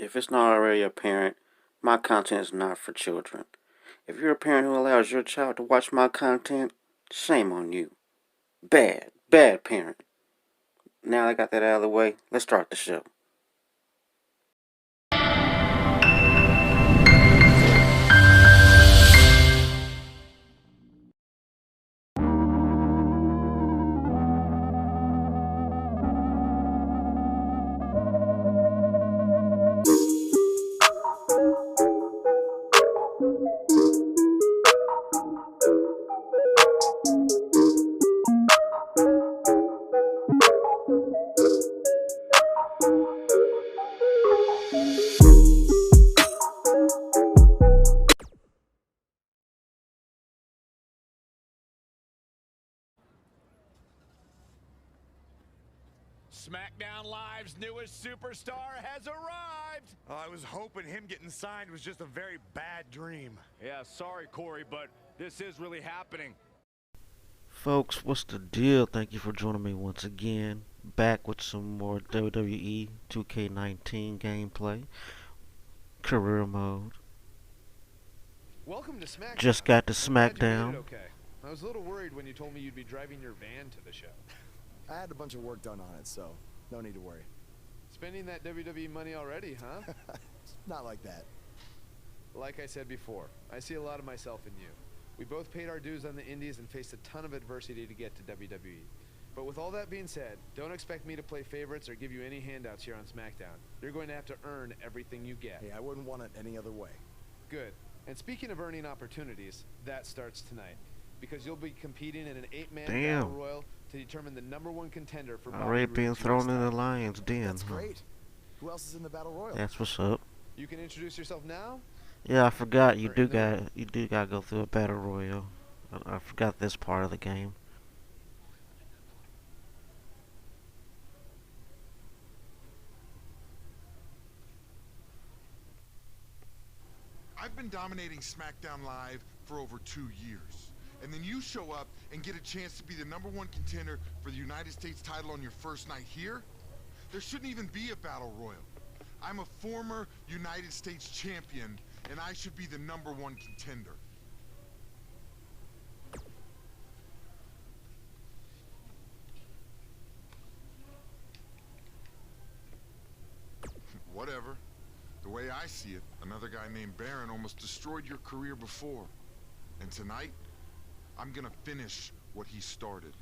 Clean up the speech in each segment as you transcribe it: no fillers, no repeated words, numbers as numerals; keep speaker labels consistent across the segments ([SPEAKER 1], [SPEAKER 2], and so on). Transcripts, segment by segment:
[SPEAKER 1] If it's not already apparent, my content is not for children. If you're a parent who allows your child to watch my content, shame on you. Bad, bad parent. Now I got that out of the way, let's start the show.
[SPEAKER 2] SmackDown Live's newest superstar has arrived!
[SPEAKER 3] I was hoping him getting signed was just a very bad dream.
[SPEAKER 2] Yeah, sorry, Corey, but this is really happening.
[SPEAKER 1] Folks, what's the deal? Thank you for joining me once again. Back with some more WWE 2k19 gameplay. Career Mode.
[SPEAKER 4] Welcome to SmackDown.
[SPEAKER 1] Just got to
[SPEAKER 4] I'm glad you made
[SPEAKER 1] SmackDown.
[SPEAKER 4] it okay. I was a little worried when you told me you'd be driving your van to the show.
[SPEAKER 5] I had a bunch of work done on it, so no need to worry.
[SPEAKER 4] Spending that WWE money already, huh?
[SPEAKER 5] Not like that.
[SPEAKER 4] Like I said before, I see a lot of myself in you. We both paid our dues on the indies and faced a ton of adversity to get to WWE. But with all that being said, don't expect me to play favorites or give you any handouts here on SmackDown. You're going to have to earn everything you get.
[SPEAKER 5] Hey, I wouldn't want it any other way.
[SPEAKER 4] Good. And speaking of earning opportunities, that starts tonight. Because you'll be competing in an 8-man battle royal to determine the #1 contender for
[SPEAKER 1] Already being thrown in the lion's den.
[SPEAKER 5] That's great. Who else is in the battle royal?
[SPEAKER 1] That's what's up.
[SPEAKER 4] You can introduce yourself now.
[SPEAKER 1] Yeah, I forgot you do got to go through a battle royal. I forgot this part of the game.
[SPEAKER 3] I've been dominating SmackDown Live for over 2 years. And then you show up and get a chance to be the #1 contender for the United States title on your first night here? There shouldn't even be a battle royal. I'm a former United States champion, and I should be the #1 contender. Whatever. The way I see it, another guy named Baron almost destroyed your career before. And tonight, I'm gonna finish what he started.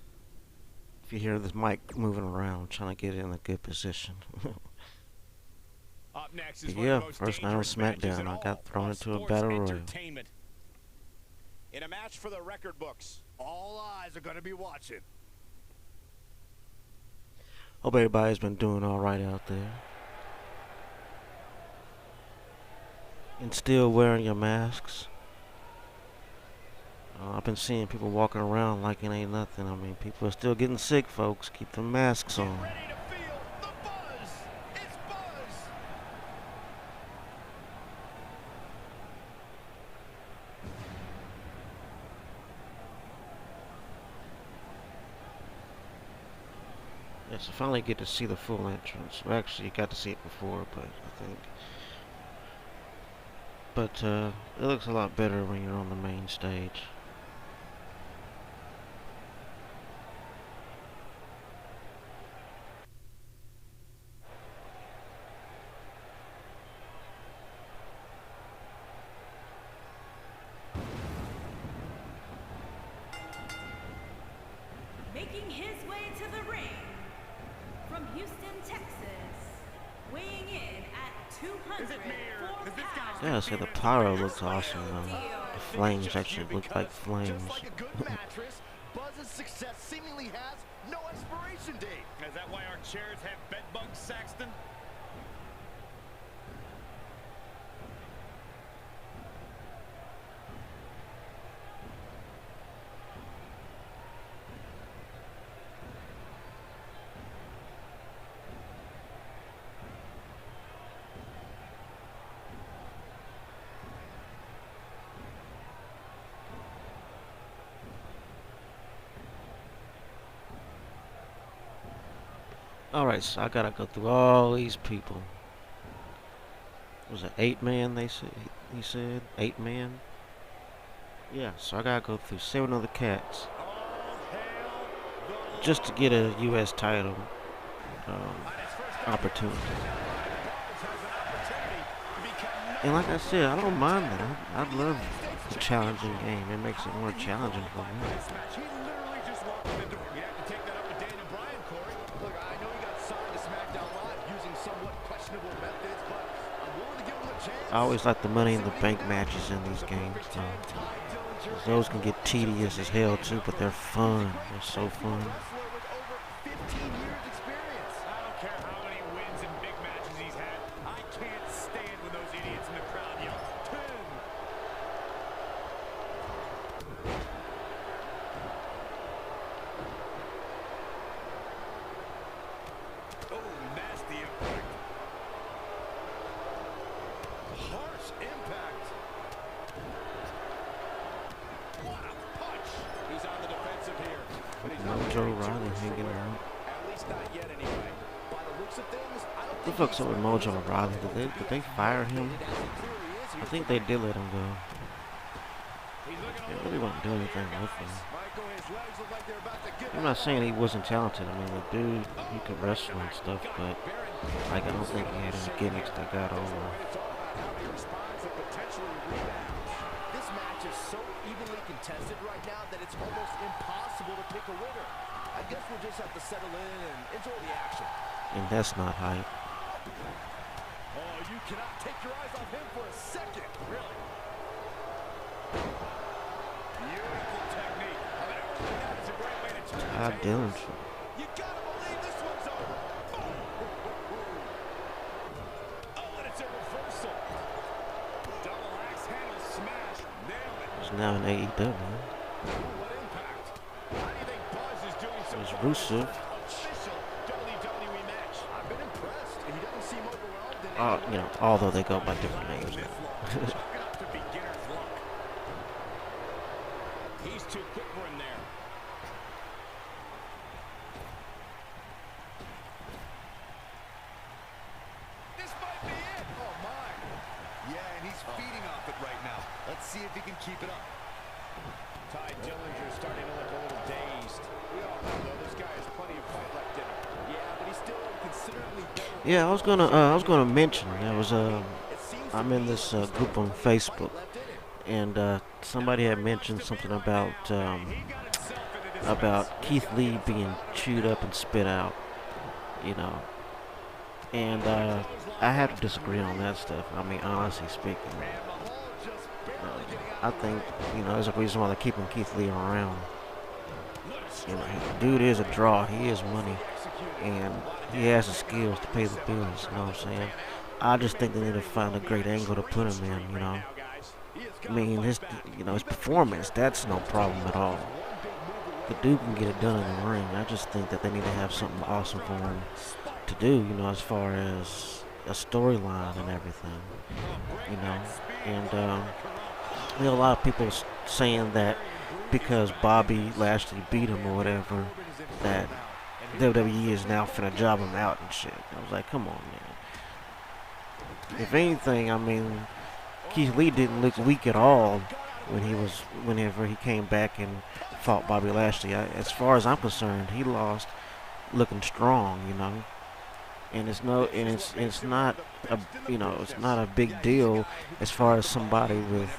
[SPEAKER 1] If you hear this mic moving around, I'm trying to get it in a good position.
[SPEAKER 2] Up next is
[SPEAKER 1] Yeah, first night on SmackDown, I got thrown into a battle royal.
[SPEAKER 2] In a match for the record books, all eyes are going to be watching.
[SPEAKER 1] Hope everybody's been doing alright out there. And still wearing your masks. I've been seeing people walking around like it ain't nothing. I mean, people are still getting sick, folks. Keep the masks on.
[SPEAKER 2] Ready to feel the buzz. It's buzz.
[SPEAKER 1] Yes, I finally get to see the full entrance. Well, actually, you got to see it before, but I think. But it looks a lot better when you're on the main stage.
[SPEAKER 6] Making his way to the ring from Houston, Texas, weighing in at 204 pounds.
[SPEAKER 1] Yeah, say the pyro looks awesome. The flames actually look like flames.
[SPEAKER 2] Just like a good mattress, Buzz's success seemingly has no expiration date. Is that why our chairs have bed bugs, Saxton?
[SPEAKER 1] Alright, so I gotta go through all these people. Was it 8-man? He said 8-man. Yeah, so I gotta go through 7 other cats just to get a U.S. title opportunity. And like I said, I don't mind that. I love the challenging game. It makes it more challenging for me. I always like the Money in the Bank matches in these games. Those can get tedious as hell too, but they're fun. They're so fun. Mojo Rawley hanging out. What the fuck's up with Mojo Rawley? Did they fire him? I think they did let him go. They really won't do anything with him. I'm not saying he wasn't talented. I mean, the dude, he could wrestle and stuff, but like I don't think he had any gimmicks that got over.
[SPEAKER 2] This match is so evenly contested right now that it's almost impossible to pick a winner. I guess we'll just have to settle in and enjoy the action.
[SPEAKER 1] And that's not hype.
[SPEAKER 2] Oh, you cannot take your eyes off him for a second, really. Beautiful technique. I mean, that is a great way to turn
[SPEAKER 1] Todd Dillon.
[SPEAKER 2] You gotta believe this one's over. Oh, and it's a reversal. Double axe handle smash. Nailed it.
[SPEAKER 1] He's now in AEW.
[SPEAKER 2] What impact? How do you think Buzz is doing so
[SPEAKER 1] There's
[SPEAKER 2] far?
[SPEAKER 1] Rusev.
[SPEAKER 2] Official WWE match. I've been impressed. He doesn't seem overwhelmed.
[SPEAKER 1] You know, although they go by different names now.
[SPEAKER 2] Chalking up to beginner's luck. He's too quick for him there. This might be it. Oh, my. Yeah, and he's feeding off it right now. Let's see if he can keep it up. Ty Dillinger's starting to look a little dazed. We all know, though, this guy has plenty of fight left in him. Yeah, but he's still considerably better.
[SPEAKER 1] Yeah, I was gonna mention there was I'm in this group on Facebook, and somebody had mentioned something about Keith Lee being chewed up and spit out, you know, and I have to disagree on that stuff. I mean, honestly speaking, I think, you know, there's a reason why they're keeping Keith Lee around. You know, dude is a draw. He is money, and he has the skills to pay the bills. You know what I'm saying? I just think they need to find a great angle to put him in. You know, I mean, his performance, that's no problem at all. The dude can get it done in the ring. I just think that they need to have something awesome for him to do. You know, as far as a storyline and everything. You know, and there are a lot of people saying that because Bobby Lashley beat him or whatever, that WWE is now finna job him out and shit. I was like, come on, man. If anything, I mean, Keith Lee didn't look weak at all whenever he came back and fought Bobby Lashley. As far as I'm concerned, he lost looking strong, you know. And it's not a big deal as far as somebody with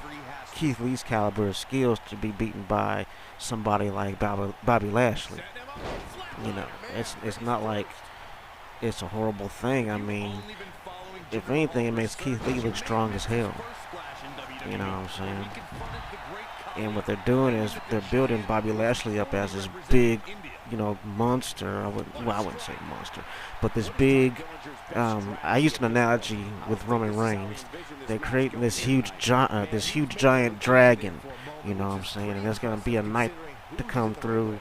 [SPEAKER 1] Keith Lee's caliber of skills to be beaten by somebody like Bobby Lashley. You know, it's not like it's a horrible thing. I mean, if anything, it makes Keith Lee look strong as hell. You know what I'm saying? And what they're doing is they're building Bobby Lashley up as this big, you know, monster. I wouldn't say monster, but this big. I used an analogy with Roman Reigns. They're creating this huge giant dragon. You know what I'm saying? And there's gonna be a knight to come through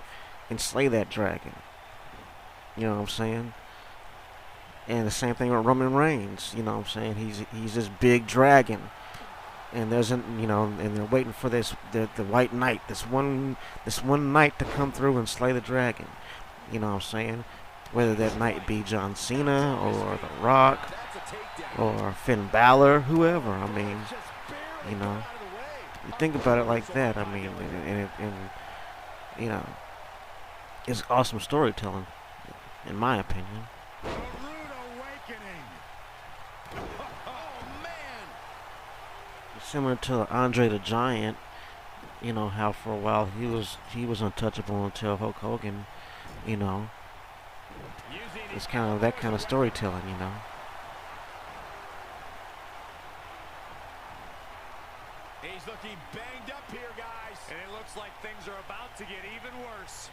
[SPEAKER 1] and slay that dragon. You know what I'm saying? And the same thing with Roman Reigns. You know what I'm saying? He's this big dragon. And and they're waiting for the white knight, this one knight to come through and slay the dragon. You know what I'm saying? Whether that knight be John Cena or The Rock, or Finn Balor, whoever. I mean, you know, you think about it like that. I mean, and you know, it's awesome storytelling, in my opinion.
[SPEAKER 2] A rude awakening. Oh, man.
[SPEAKER 1] Similar to Andre the Giant, you know, how for a while he was untouchable until Hulk Hogan, you know. It's kind of that kind of storytelling, you know.
[SPEAKER 2] He's looking banged up here, guys. And it looks like things are about to get even worse.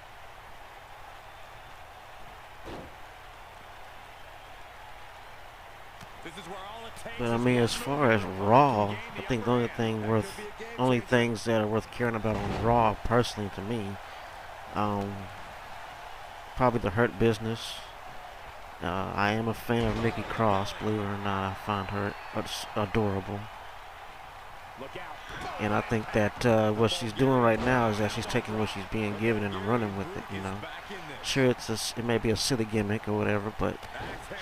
[SPEAKER 2] This is where all it takes.
[SPEAKER 1] But I mean, as far as Raw, I think the only things that are worth caring about on Raw, personally to me, probably the Hurt Business. I am a fan of Nikki Cross, believe it or not. I find her adorable. And I think that what she's doing right now is that she's taking what she's being given and running with it, you know. Sure, it may be a silly gimmick or whatever, but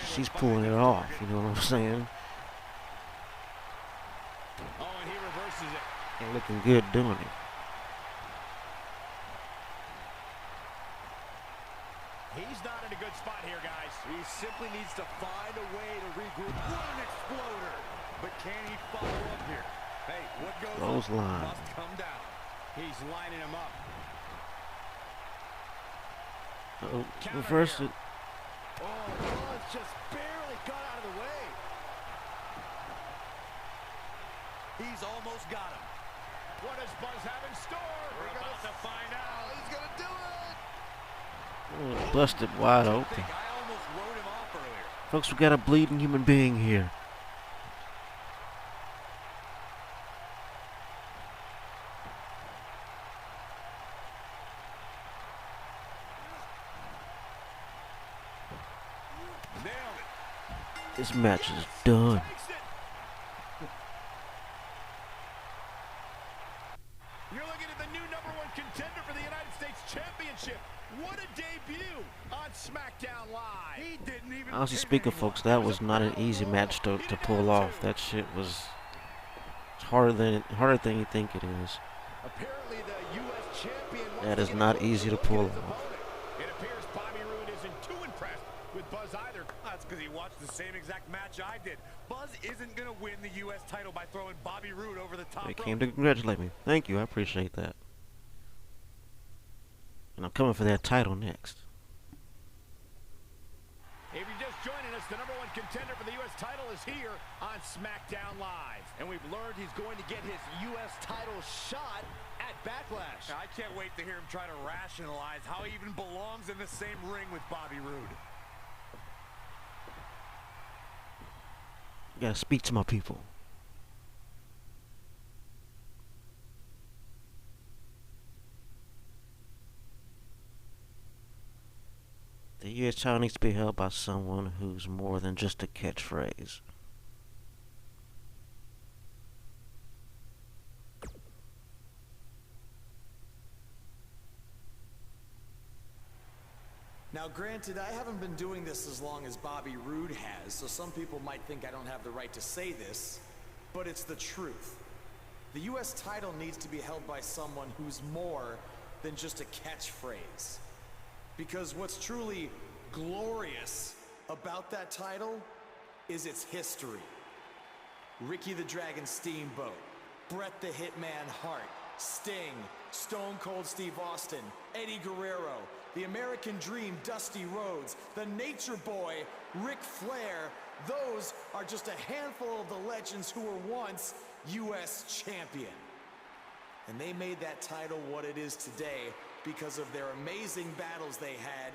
[SPEAKER 1] she's pulling it off, you know what I'm saying?
[SPEAKER 2] Oh, and he reverses it.
[SPEAKER 1] And looking good doing it.
[SPEAKER 2] He's not in a good spot here, guys. He simply needs to find a way to regroup. What an exploder! But can he follow up here? Hey, what goes
[SPEAKER 1] Clothesline.
[SPEAKER 2] up must come down. He's lining him up.
[SPEAKER 1] Reverse it.
[SPEAKER 2] Oh, Buzz just barely got out of the way. He's almost got him. What does Buzz have in store? We're about to find out. He's gonna do it.
[SPEAKER 1] Busted wide open.
[SPEAKER 2] I almost wrote him off earlier.
[SPEAKER 1] Folks, we got a bleeding human being here.
[SPEAKER 2] Nailed it.
[SPEAKER 1] This match is done.
[SPEAKER 2] You're looking at the new #1 contender for the United States Championship. What a debut on SmackDown Live. He didn't even
[SPEAKER 1] Honestly speaking, folks, that was not an easy match to pull off. That shit was harder than you think it is.
[SPEAKER 2] Apparently the US champion
[SPEAKER 1] That is not easy to pull off.
[SPEAKER 2] It appears Bobby Roode isn't too impressed with Buzz either. That's because he watched the same exact match I did. Buzz isn't going to win the US title by throwing Bobby Roode over the top
[SPEAKER 1] They
[SPEAKER 2] rope.
[SPEAKER 1] came to congratulate me. Thank you, I appreciate that. And I'm coming for that title next.
[SPEAKER 2] If you're just joining us, the #1 contender for the U.S. title is here on SmackDown Live. And we've learned he's going to get his U.S. title shot at Backlash. I can't wait to hear him try to rationalize how he even belongs in the same ring with Bobby Roode.
[SPEAKER 1] Gotta speak to my people. The U.S. title needs to be held by someone who's more than just a catchphrase.
[SPEAKER 5] Now, granted, I haven't been doing this as long as Bobby Roode has, so some people might think I don't have the right to say this, but it's the truth. The U.S. title needs to be held by someone who's more than just a catchphrase. Because what's truly glorious about that title is its history. Ricky the Dragon Steamboat, Bret the Hitman Hart, Sting, Stone Cold Steve Austin, Eddie Guerrero, the American Dream Dusty Rhodes, the Nature Boy Ric Flair. Those are just a handful of the legends who were once U.S. champion. And they made that title what it is today because of their amazing battles they had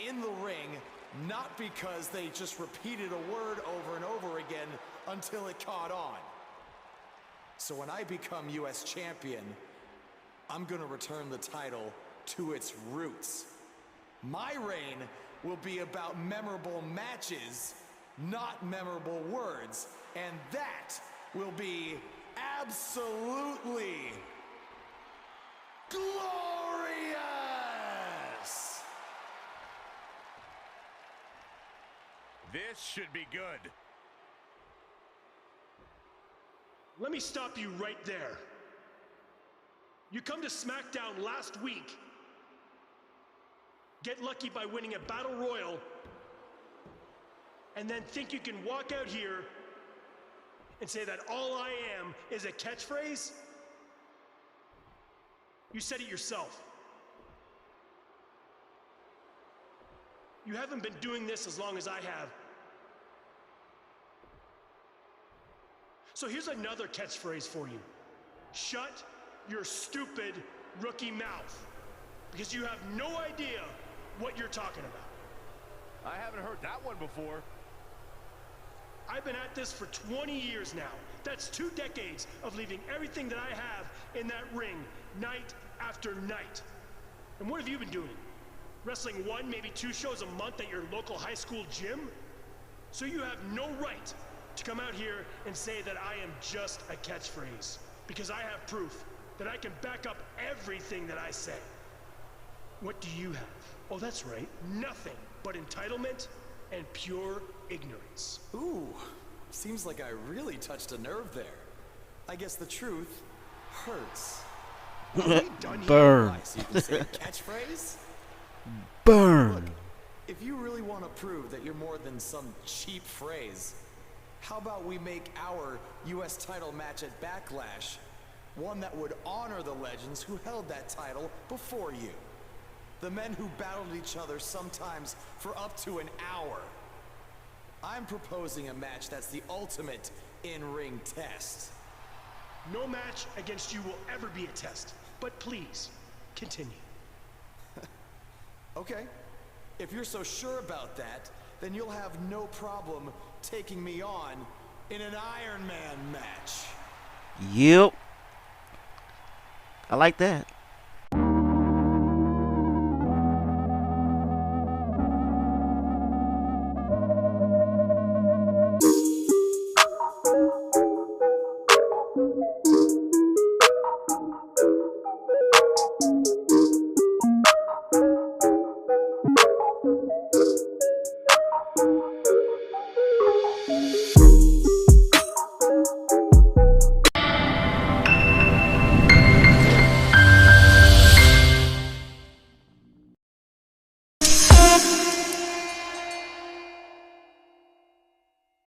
[SPEAKER 5] in the ring, not because they just repeated a word over and over again until it caught on. So when I become U.S. champion, I'm gonna return the title to its roots. My reign will be about memorable matches, not memorable words, and that will be absolutely glorious!
[SPEAKER 2] This should be good.
[SPEAKER 7] Let me stop you right there. You come to SmackDown last week, get lucky by winning a Battle Royal, and then think you can walk out here and say that all I am is a catchphrase? You said it yourself. You haven't been doing this as long as I have. So here's another catchphrase for you. Shut your stupid rookie mouth, because you have no idea what you're talking about.
[SPEAKER 2] I haven't heard that one before.
[SPEAKER 7] I've been at this for 20 years now. That's 2 decades of leaving everything that I have in that ring night after night. And what have you been doing? Wrestling 1, maybe 2 shows a month at your local high school gym? So you have no right to come out here and say that I am just a catchphrase, because I have proof that I can back up everything that I say. What do you have? Oh, that's right, nothing but entitlement and pure ignorance.
[SPEAKER 5] Ooh, seems like I really touched a nerve there. I guess the truth hurts.
[SPEAKER 8] Burn.
[SPEAKER 5] Why, so you can say a catchphrase?
[SPEAKER 8] Burn.
[SPEAKER 5] Look, if you really want to prove that you're more than some cheap phrase, how about we make our U.S. title match at Backlash one that would honor the legends who held that title before you? The men who battled each other sometimes for up to an hour. I'm proposing a match that's the ultimate in-ring test.
[SPEAKER 7] No match against you will ever be a test, but please, continue.
[SPEAKER 5] Okay, if you're so sure about that, then you'll have no problem taking me on in an Iron Man match.
[SPEAKER 8] Yep. I like that.